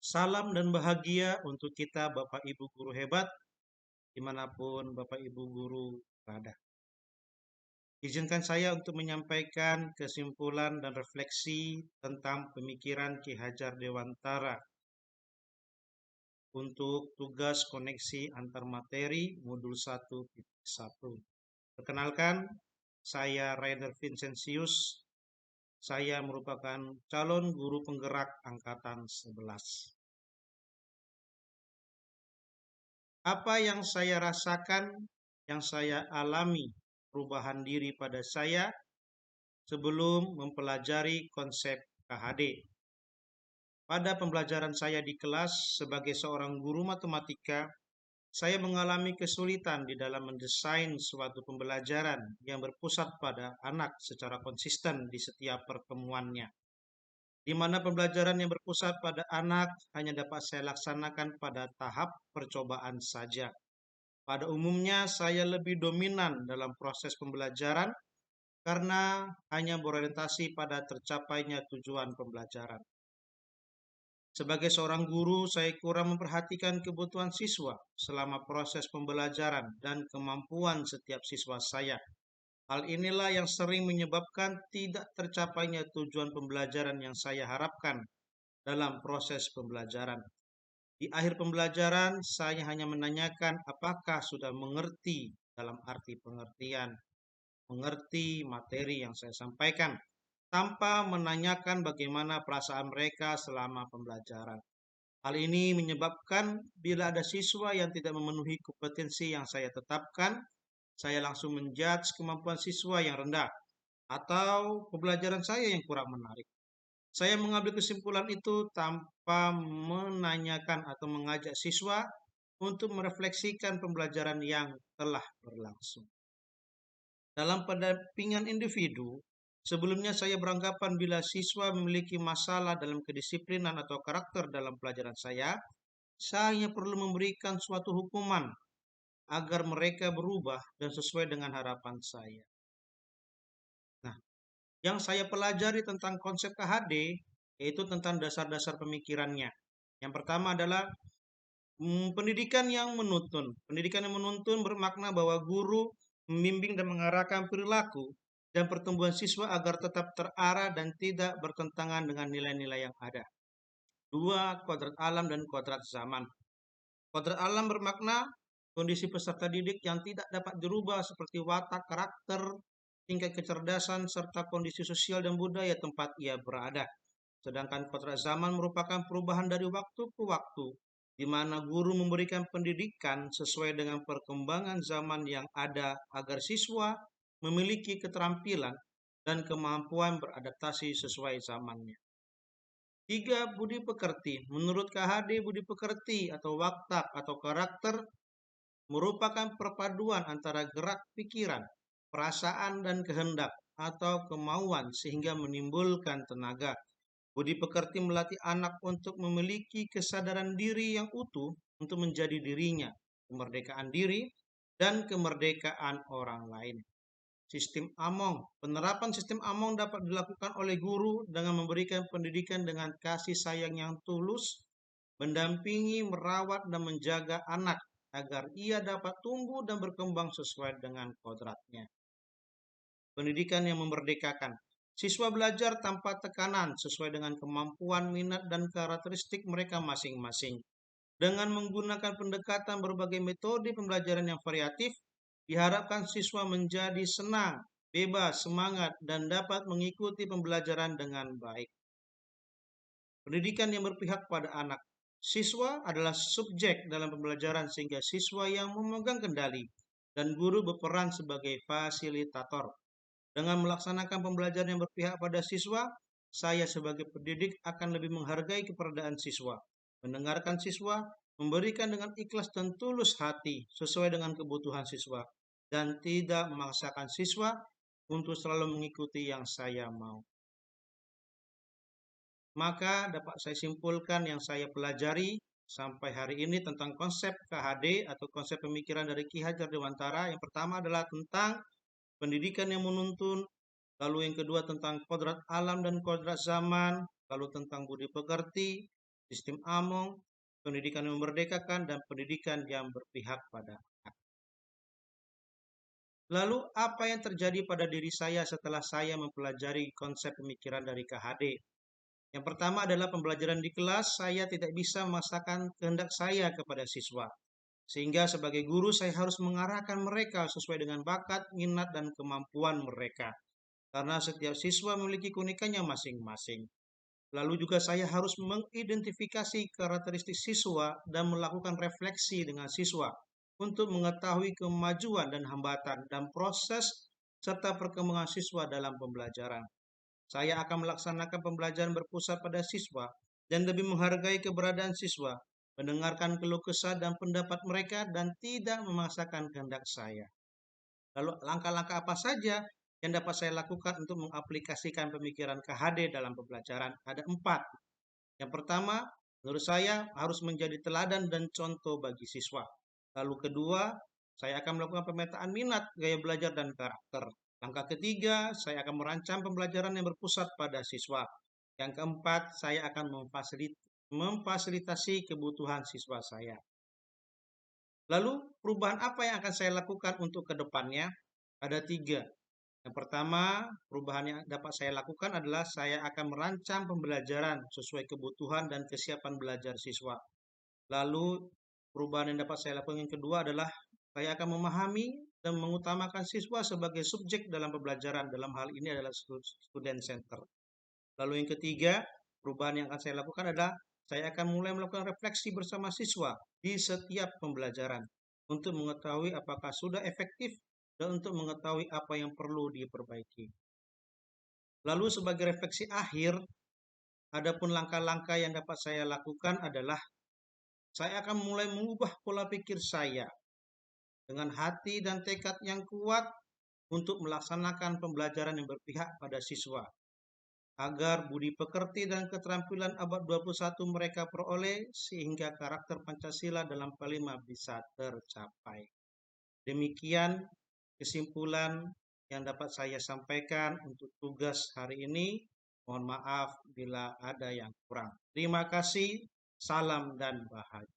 Salam dan bahagia untuk kita Bapak Ibu guru hebat, dimanapun Bapak Ibu guru berada. Izinkan saya untuk menyampaikan kesimpulan dan refleksi tentang pemikiran Ki Hajar Dewantara untuk tugas koneksi antar materi modul 1.1. Perkenalkan, saya Rainer Vincentius. Saya merupakan calon guru penggerak angkatan 11. Apa yang saya rasakan, yang saya alami, perubahan diri pada saya sebelum mempelajari konsep KHD. Pada pembelajaran saya di kelas sebagai seorang guru matematika, saya mengalami kesulitan di dalam mendesain suatu pembelajaran yang berpusat pada anak secara konsisten di setiap pertemuannya. Di mana pembelajaran yang berpusat pada anak hanya dapat saya laksanakan pada tahap percobaan saja. Pada umumnya, saya lebih dominan dalam proses pembelajaran karena hanya berorientasi pada tercapainya tujuan pembelajaran. Sebagai seorang guru, saya kurang memperhatikan kebutuhan siswa selama proses pembelajaran dan kemampuan setiap siswa saya. Hal inilah yang sering menyebabkan tidak tercapainya tujuan pembelajaran yang saya harapkan dalam proses pembelajaran. Di akhir pembelajaran, saya hanya menanyakan apakah sudah mengerti dalam arti pengertian, mengerti materi yang saya sampaikan, tanpa menanyakan bagaimana perasaan mereka selama pembelajaran. Hal ini menyebabkan bila ada siswa yang tidak memenuhi kompetensi yang saya tetapkan, saya langsung menjudge kemampuan siswa yang rendah atau pembelajaran saya yang kurang menarik. Saya mengambil kesimpulan itu tanpa menanyakan atau mengajak siswa untuk merefleksikan pembelajaran yang telah berlangsung. Dalam pendampingan individu, sebelumnya saya beranggapan bila siswa memiliki masalah dalam kedisiplinan atau karakter dalam pelajaran saya hanya perlu memberikan suatu hukuman agar mereka berubah dan sesuai dengan harapan saya. Nah, yang saya pelajari tentang konsep KHD yaitu tentang dasar-dasar pemikirannya. Yang pertama adalah pendidikan yang menuntun. Pendidikan yang menuntun bermakna bahwa guru membimbing dan mengarahkan perilaku dan pertumbuhan siswa agar tetap terarah dan tidak bertentangan dengan nilai-nilai yang ada. 2. Kodrat alam dan kodrat zaman. Kodrat alam bermakna kondisi peserta didik yang tidak dapat dirubah seperti watak, karakter, tingkat kecerdasan, serta kondisi sosial dan budaya tempat ia berada. Sedangkan kodrat zaman merupakan perubahan dari waktu ke waktu, di mana guru memberikan pendidikan sesuai dengan perkembangan zaman yang ada agar siswa memiliki keterampilan dan kemampuan beradaptasi sesuai zamannya. 3. Budi pekerti. Menurut KHD, budi pekerti atau watak atau karakter merupakan perpaduan antara gerak pikiran, perasaan, dan kehendak atau kemauan sehingga menimbulkan tenaga. Budi pekerti melatih anak untuk memiliki kesadaran diri yang utuh untuk menjadi dirinya, kemerdekaan diri, dan kemerdekaan orang lain. Sistem Among. Penerapan sistem Among dapat dilakukan oleh guru dengan memberikan pendidikan dengan kasih sayang yang tulus, mendampingi, merawat, dan menjaga anak agar ia dapat tumbuh dan berkembang sesuai dengan kodratnya. Pendidikan yang memerdekakan. Siswa belajar tanpa tekanan sesuai dengan kemampuan, minat, dan karakteristik mereka masing-masing. Dengan menggunakan pendekatan berbagai metode pembelajaran yang variatif, diharapkan siswa menjadi senang, bebas, semangat, dan dapat mengikuti pembelajaran dengan baik. Pendidikan yang berpihak pada anak. Siswa adalah subjek dalam pembelajaran sehingga siswa yang memegang kendali dan guru berperan sebagai fasilitator. Dengan melaksanakan pembelajaran yang berpihak pada siswa, saya sebagai pendidik akan lebih menghargai keberadaan siswa, mendengarkan siswa, memberikan dengan ikhlas dan tulus hati sesuai dengan kebutuhan siswa, dan tidak memaksakan siswa untuk selalu mengikuti yang saya mau. Maka dapat saya simpulkan yang saya pelajari sampai hari ini tentang konsep KHD atau konsep pemikiran dari Ki Hajar Dewantara. Yang pertama adalah tentang pendidikan yang menuntun, lalu yang kedua tentang kodrat alam dan kodrat zaman, lalu tentang budi pekerti, sistem AMONG, pendidikan yang memerdekakan, dan pendidikan yang berpihak pada anak. Lalu apa yang terjadi pada diri saya setelah saya mempelajari konsep pemikiran dari KHD? Yang pertama adalah pembelajaran di kelas, saya tidak bisa memaksakan kehendak saya kepada siswa. Sehingga sebagai guru saya harus mengarahkan mereka sesuai dengan bakat, minat, dan kemampuan mereka. Karena setiap siswa memiliki keunikannya masing-masing. Lalu juga saya harus mengidentifikasi karakteristik siswa dan melakukan refleksi dengan siswa untuk mengetahui kemajuan dan hambatan dan proses serta perkembangan siswa dalam pembelajaran. Saya akan melaksanakan pembelajaran berpusat pada siswa dan lebih menghargai keberadaan siswa, mendengarkan keluh kesah dan pendapat mereka dan tidak memaksakan kehendak saya. Lalu langkah-langkah apa saja yang dapat saya lakukan untuk mengaplikasikan pemikiran KHD dalam pembelajaran? Ada 4. Yang pertama, menurut saya harus menjadi teladan dan contoh bagi siswa. Lalu kedua, saya akan melakukan pemetaan minat, gaya belajar, dan karakter. Langkah ketiga, saya akan merancang pembelajaran yang berpusat pada siswa. Yang keempat, saya akan memfasilitasi kebutuhan siswa saya. Lalu, perubahan apa yang akan saya lakukan untuk ke depannya? Ada 3. Yang pertama, perubahan yang dapat saya lakukan adalah saya akan merancang pembelajaran sesuai kebutuhan dan kesiapan belajar siswa. Lalu, perubahan yang dapat saya lakukan yang kedua adalah saya akan memahami dan mengutamakan siswa sebagai subjek dalam pembelajaran. Dalam hal ini adalah student center. Lalu yang ketiga, perubahan yang akan saya lakukan adalah saya akan mulai melakukan refleksi bersama siswa di setiap pembelajaran untuk mengetahui apakah sudah efektif dan untuk mengetahui apa yang perlu diperbaiki. Lalu sebagai refleksi akhir, adapun langkah-langkah yang dapat saya lakukan adalah saya akan mulai mengubah pola pikir saya dengan hati dan tekad yang kuat untuk melaksanakan pembelajaran yang berpihak pada siswa, agar budi pekerti dan keterampilan abad 21 mereka peroleh sehingga karakter Pancasila dalam K5 bisa tercapai. Demikian kesimpulan yang dapat saya sampaikan untuk tugas hari ini. Mohon maaf bila ada yang kurang. Terima kasih, salam dan bahagia.